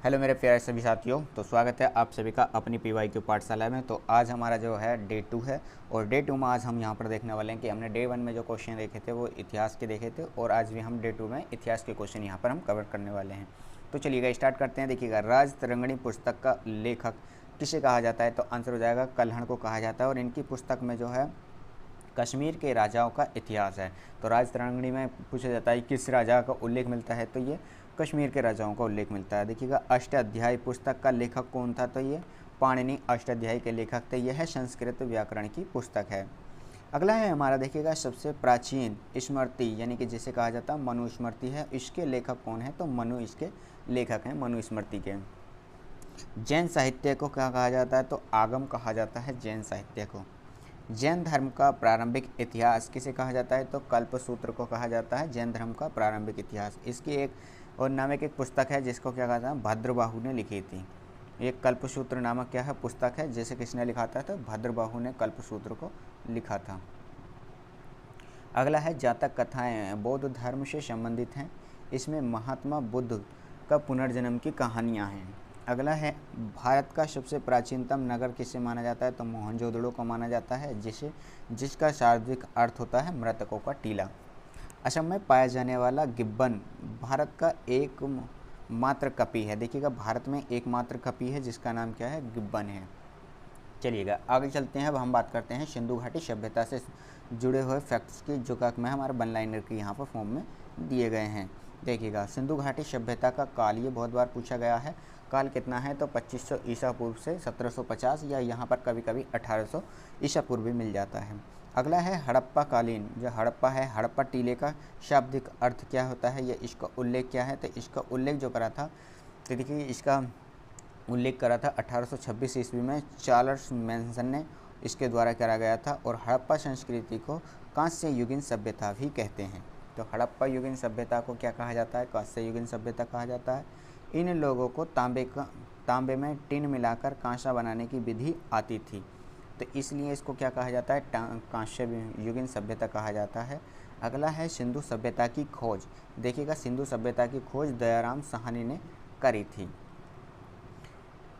Hello मेरे प्यारे सभी साथियों, तो स्वागत है आप सभी का अपनी PYQ पाठशाला में। तो आज हमारा जो है डे 2 है और डे 2 में आज हम यहाँ पर देखने वाले हैं कि हमने डे 1 में जो क्वेश्चन देखे थे वो इतिहास के देखे थे और आज भी हम डे 2 में इतिहास के क्वेश्चन यहाँ पर हम कवर करने वाले हैं। तो चलिएगा स्टार्ट करते हैं। देखिएगा, राज तरंगिणी पुस्तक का लेखक किसे कहा जाता है? तो आंसर हो जाएगा कल्हड़ को कहा जाता है और इनकी पुस्तक में जो है कश्मीर के राजाओं का इतिहास है। तो राज तरंगिणी में पूछा जाता है किस राजा का उल्लेख मिलता है, तो ये कश्मीर के राजाओं का उल्लेख मिलता है। देखिएगा, अष्टाध्यायी पुस्तक का लेखक कौन था? तो ये पाणिनि अष्टाध्यायी के लेखक थे। यह संस्कृत व्याकरण की पुस्तक है। अगला है हमारा, देखिएगा, सबसे प्राचीन स्मृति यानी कि जिसे कहा जाता है मनुस्मृति है। इसके लेखक कौन है? तो मनु इसके लेखक हैं, मनुस्मृति के। जैन साहित्य को क्या कहा जाता है? तो आगम कहा जाता है जैन साहित्य को। जैन धर्म का प्रारंभिक इतिहास किसे कहा जाता है? तो कल्पसूत्र को कहा जाता है जैन धर्म का प्रारंभिक इतिहास। इसकी एक और नामक एक पुस्तक है जिसको क्या कहता है भद्रबाहु ने लिखी थी। एक कल्पसूत्र नामक क्या है पुस्तक है, जिसे किसने लिखा था? तो भद्रबाहु ने कल्पसूत्र को लिखा था। अगला है जातक कथाएं बौद्ध धर्म से संबंधित हैं। इसमें महात्मा बुद्ध का पुनर्जन्म की कहानियाँ हैं। अगला है भारत का सबसे प्राचीनतम नगर किसे माना जाता है? तो मोहनजोदड़ो को माना जाता है, जिसका शाब्दिक अर्थ होता है मृतकों का टीला। असम में पाया जाने वाला गिब्बन भारत का एक मात्र कपि है। देखिएगा, भारत में एकमात्र कपि है जिसका नाम क्या है? गिब्बन है। चलिएगा आगे चलते हैं। अब हम बात करते हैं सिंधु घाटी सभ्यता से जुड़े हुए फैक्ट्स की, जो कि हमारे वन लाइनर के यहाँ पर फॉर्म में दिए गए हैं। देखिएगा, सिंधु घाटी सभ्यता का काल, ये बहुत बार पूछा गया है। काल कितना है? तो 2500 ईसा पूर्व से 1750 या यहाँ पर कभी कभी 1800 ईसा पूर्व भी मिल जाता है। अगला है हड़प्पा कालीन। जो हड़प्पा है, हड़प्पा टीले का शाब्दिक अर्थ क्या होता है, या इसका उल्लेख क्या है? तो इसका उल्लेख जो करा था, तो देखिए इसका उल्लेख करा था 1826 ईस्वी में चार्ल्स मैनसन ने इसके द्वारा करा गया था। और हड़प्पा संस्कृति को कांस्य युगीन सभ्यता भी कहते हैं। तो हड़प्पा युगीन सभ्यता को क्या कहा जाता है? कांस्य युगीन सभ्यता कहा जाता है। इन लोगों को तांबे में टिन मिलाकर कांसा बनाने की विधि आती थी, तो इसलिए इसको क्या कहा जाता है? कांस्य युगीन सभ्यता कहा जाता है। अगला है सिंधु सभ्यता की खोज। देखिएगा, सिंधु सभ्यता की खोज दयाराम साहनी ने करी थी।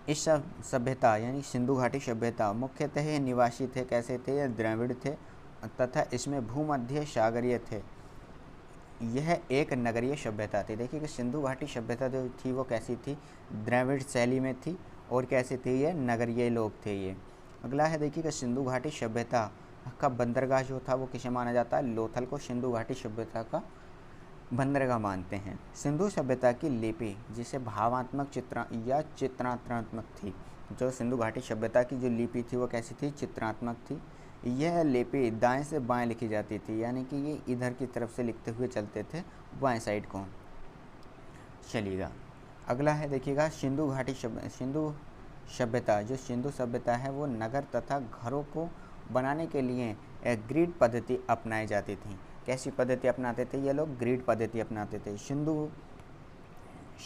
इस सभ्यता यानी सिंधु घाटी सभ्यता मुख्यतः निवासी थे। कैसे थे? ये द्रविड़ थे तथा इसमें भूमध्य सागरीय थे। यह एक नगरीय सभ्यता थी। देखिए कि सिंधु घाटी सभ्यता जो थी वो कैसी थी? द्रविड़ शैली में थी। और कैसे थे? ये नगरीय लोग थे ये। अगला है, देखिए कि सिंधु घाटी सभ्यता का बंदरगाह जो था वो किसे माना जाता है? लोथल को सिंधु घाटी सभ्यता का बंदरगाह मानते हैं। सिंधु सभ्यता की लिपि, जिसे भावात्मक चित्र या चित्रात्मक थी। जो सिंधु घाटी सभ्यता की जो लिपि थी वो कैसी थी? चित्रात्मक थी। यह लिपि दाएं से बाएं लिखी जाती थी, यानी कि ये इधर की तरफ से लिखते हुए चलते थे बाएं साइड को। चलिएगा अगला है, देखिएगा सिंधु घाटी सिंधु सभ्यता, जो सिंधु सभ्यता है वो नगर तथा घरों को बनाने के लिए ग्रिड पद्धति अपनाई जाती थी। कैसी पद्धति अपनाते थे ये लोग? ग्रिड पद्धति अपनाते थे। सिंधु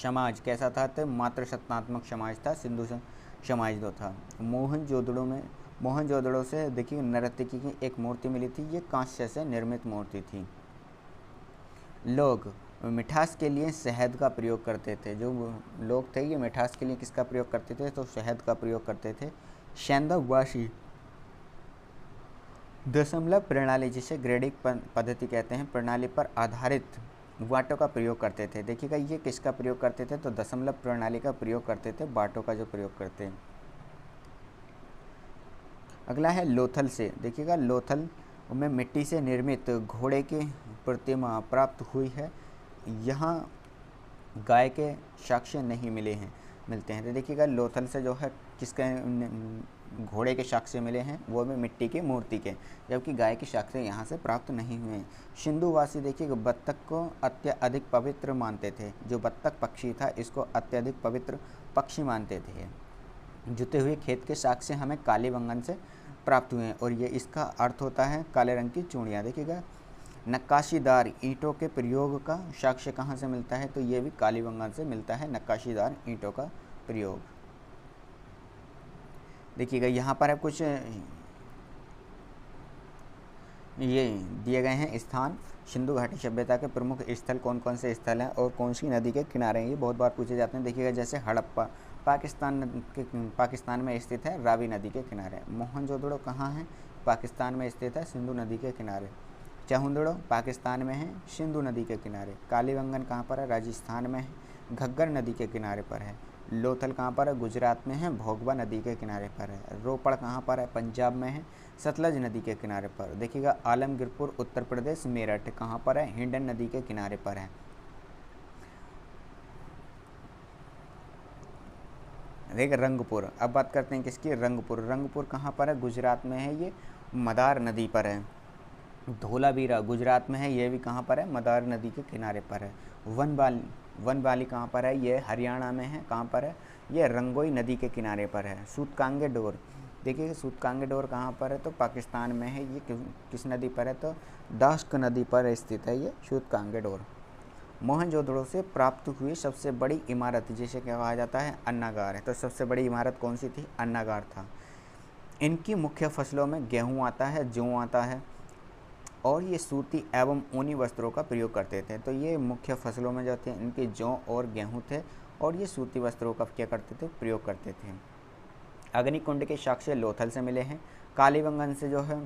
समाज कैसा था? तो मातृसत्तात्मक समाज था सिंधु समाज जो था। मोहनजोदड़ो से देखिए नर्तकी की एक मूर्ति मिली थी। ये कांस्य से निर्मित मूर्ति थी। लोग मिठास के लिए शहद का प्रयोग करते थे। जो लोग थे ये मिठास के लिए किसका प्रयोग करते थे? तो शहद का प्रयोग करते थे। सैंदववासी दशमलव प्रणाली, जिसे ग्रेडिंग पद्धति कहते हैं, प्रणाली पर आधारित बाटों का प्रयोग करते थे। देखिएगा ये किसका प्रयोग करते थे? तो दशमलव प्रणाली का प्रयोग करते थे, बाटों का जो प्रयोग करते हैं। अगला है लोथल से। देखिएगा लोथल में मिट्टी से निर्मित घोड़े की प्रतिमा प्राप्त हुई है। यहाँ गाय के साक्ष्य नहीं मिलते हैं। तो देखिएगा लोथल से जो है किसके घोड़े के साक्ष्य मिले हैं? वो भी मिट्टी की मूर्ति के, जबकि गाय के साक्ष्य यहाँ से प्राप्त नहीं हुए। सिंधुवासी देखिएगा बत्तख को अत्यधिक पवित्र मानते थे। जो बत्तख पक्षी था इसको अत्यधिक पवित्र पक्षी मानते थे। जुते हुए खेत के साक्ष्य हमें कालीबंगन से प्राप्त हुए हैं और ये इसका अर्थ होता है काले रंग की चूड़ियाँ। देखिएगा नक्काशीदार ईंटों के प्रयोग का साक्ष्य कहाँ से मिलता है? तो ये भी कालीबंगन से मिलता है, नक्काशीदार ईंटों का प्रयोग। देखिएगा यहाँ पर अब कुछ ये दिए गए हैं स्थान। सिंधु घाटी सभ्यता के प्रमुख स्थल कौन कौन से स्थल हैं और कौन सी नदी के किनारे हैं, ये बहुत बार पूछे जाते हैं। देखिएगा जैसे हड़प्पा पाकिस्तान में स्थित है, रावी नदी के किनारे। मोहनजोदड़ो कहाँ है? पाकिस्तान में स्थित है, सिंधु नदी के किनारे। चहुंदड़ो पाकिस्तान में है, सिंधु नदी के किनारे। कालीबंगन कहाँ पर है? राजस्थान में है, घग्गर नदी के किनारे पर है। लोथल कहाँ पर है? गुजरात में है, भोगबा नदी के किनारे पर है। रोपड़ कहाँ पर है? पंजाब में है, सतलज नदी के किनारे पर। देखिएगा आलमगीरपुर उत्तर प्रदेश मेरठ कहाँ पर है? हिंडन नदी के किनारे पर है। देखिए रंगपुर, अब बात करते हैं किसकी? रंगपुर कहाँ पर है? गुजरात में है, ये मदार नदी पर है। धोलावीरा गुजरात में है, ये भी कहाँ पर है? मदार नदी के किनारे पर है। वनबाली कहाँ पर है? ये हरियाणा में है, कहाँ पर है? ये रंगोई नदी के किनारे पर है। सूतकांगे डोर, देखिए सूतकांगे डोर कहाँ पर है? तो पाकिस्तान में है। ये किस नदी पर है? तो दाश्क नदी पर स्थित है ये सूतकांगे डोर। मोहनजोदड़ो से प्राप्त हुई सबसे बड़ी इमारत जिसे क्या कहा जाता है? अन्नागार है। तो सबसे बड़ी इमारत कौन सी थी? अन्नागार था। इनकी मुख्य फसलों में गेहूँ आता है, जौ आता है, और ये सूती एवं ऊनी वस्त्रों का प्रयोग करते थे। तो ये मुख्य फसलों में जो थे इनके जौ और गेहूं थे, और ये सूती वस्त्रों का क्या करते थे? प्रयोग करते थे। अग्निकुंड के साक्ष्य लोथल से मिले हैं। कालीबंगन से जो है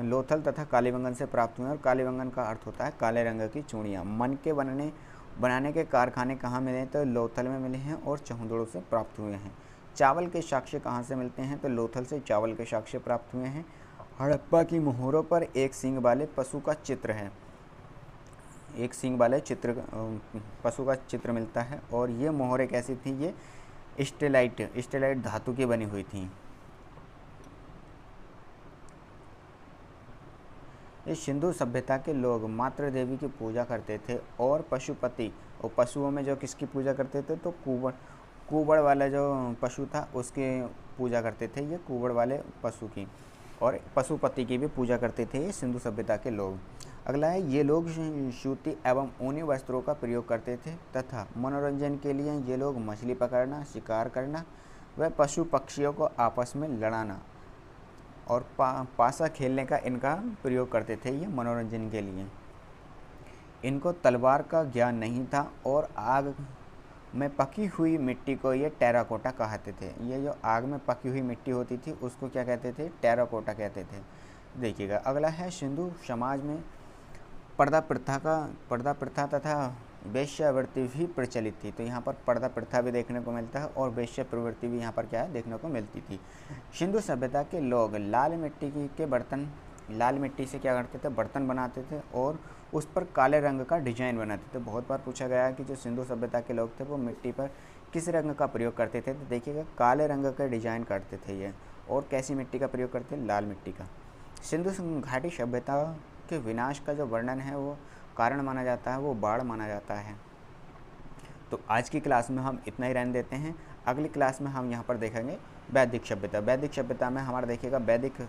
लोथल तथा कालीबंगन से प्राप्त हुए, और कालीबंगन का अर्थ होता है काले रंग की चूड़ियाँ। मन के बनाने के कारखाने कहाँ मिले? तो लोथल में मिले हैं और चहुंदड़ों से प्राप्त हुए हैं। चावल के साक्ष्य कहाँ से मिलते हैं? तो लोथल से चावल के साक्ष्य प्राप्त हुए हैं। हड़प्पा की मोहरों पर एक सींग वाले पशु का चित्र है, एक सींग वाले पशु का चित्र मिलता है। और ये मोहरें कैसी थी? ये स्टेलाइट धातु की बनी हुई थी। इस सिंधु सभ्यता के लोग मातृ देवी की पूजा करते थे और पशुपति, और पशुओं में जो किसकी पूजा करते थे? तो कुबड़ वाला जो पशु था उसकी पूजा करते थे, ये कुबड़ वाले पशु की, और पशुपति की भी पूजा करते थे ये सिंधु सभ्यता के लोग। अगला है, ये लोग सूती एवं ऊनी वस्त्रों का प्रयोग करते थे तथा मनोरंजन के लिए ये लोग मछली पकड़ना, शिकार करना व पशु पक्षियों को आपस में लड़ाना और पासा खेलने का इनका प्रयोग करते थे ये मनोरंजन के लिए। इनको तलवार का ज्ञान नहीं था, और आग में पकी हुई मिट्टी को ये टेराकोटा कहते थे। ये जो आग में पकी हुई मिट्टी होती थी उसको क्या कहते थे? टेराकोटा कहते थे। देखिएगा अगला है, सिंधु समाज में पर्दा प्रथा तथा वेश्यावृत्ति भी प्रचलित थी। तो यहाँ पर पर्दा प्रथा भी देखने को मिलता है और वेश्या प्रवृत्ति भी यहाँ पर क्या है? देखने को मिलती थी। सिंधु सभ्यता के लोग लाल मिट्टी से क्या करते थे? बर्तन बनाते थे और उस पर काले रंग का डिजाइन बनाते थे। बहुत बार पूछा गया है कि जो सिंधु सभ्यता के लोग थे वो मिट्टी पर किस रंग का प्रयोग करते थे? तो देखिएगा काले रंग का डिजाइन करते थे ये। और कैसी मिट्टी का प्रयोग करते? लाल मिट्टी का। सिंधु घाटी सभ्यता के विनाश का जो वर्णन है वो कारण माना जाता है, वो बाढ़ माना जाता है। तो आज की क्लास में हम इतना ही रहने देते हैं। अगली क्लास में हम यहाँ पर देखेंगे वैदिक सभ्यता। वैदिक सभ्यता में हमारा देखिएगा वैदिक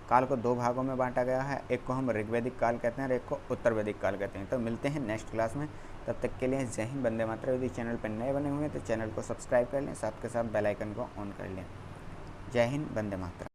काल को 2 भागों में बांटा गया है, एक को हम ऋग्वैदिक काल कहते हैं और एक को उत्तर वैदिक काल कहते हैं। तो मिलते हैं नेक्स्ट क्लास में, तब तक के लिए जय हिंद, वंदे मातरम। यदि चैनल पर नए बने हुए हैं तो चैनल को सब्सक्राइब कर लें, साथ के साथ बेल आइकन को ऑन कर लें। जय हिंद, वंदे मातरम।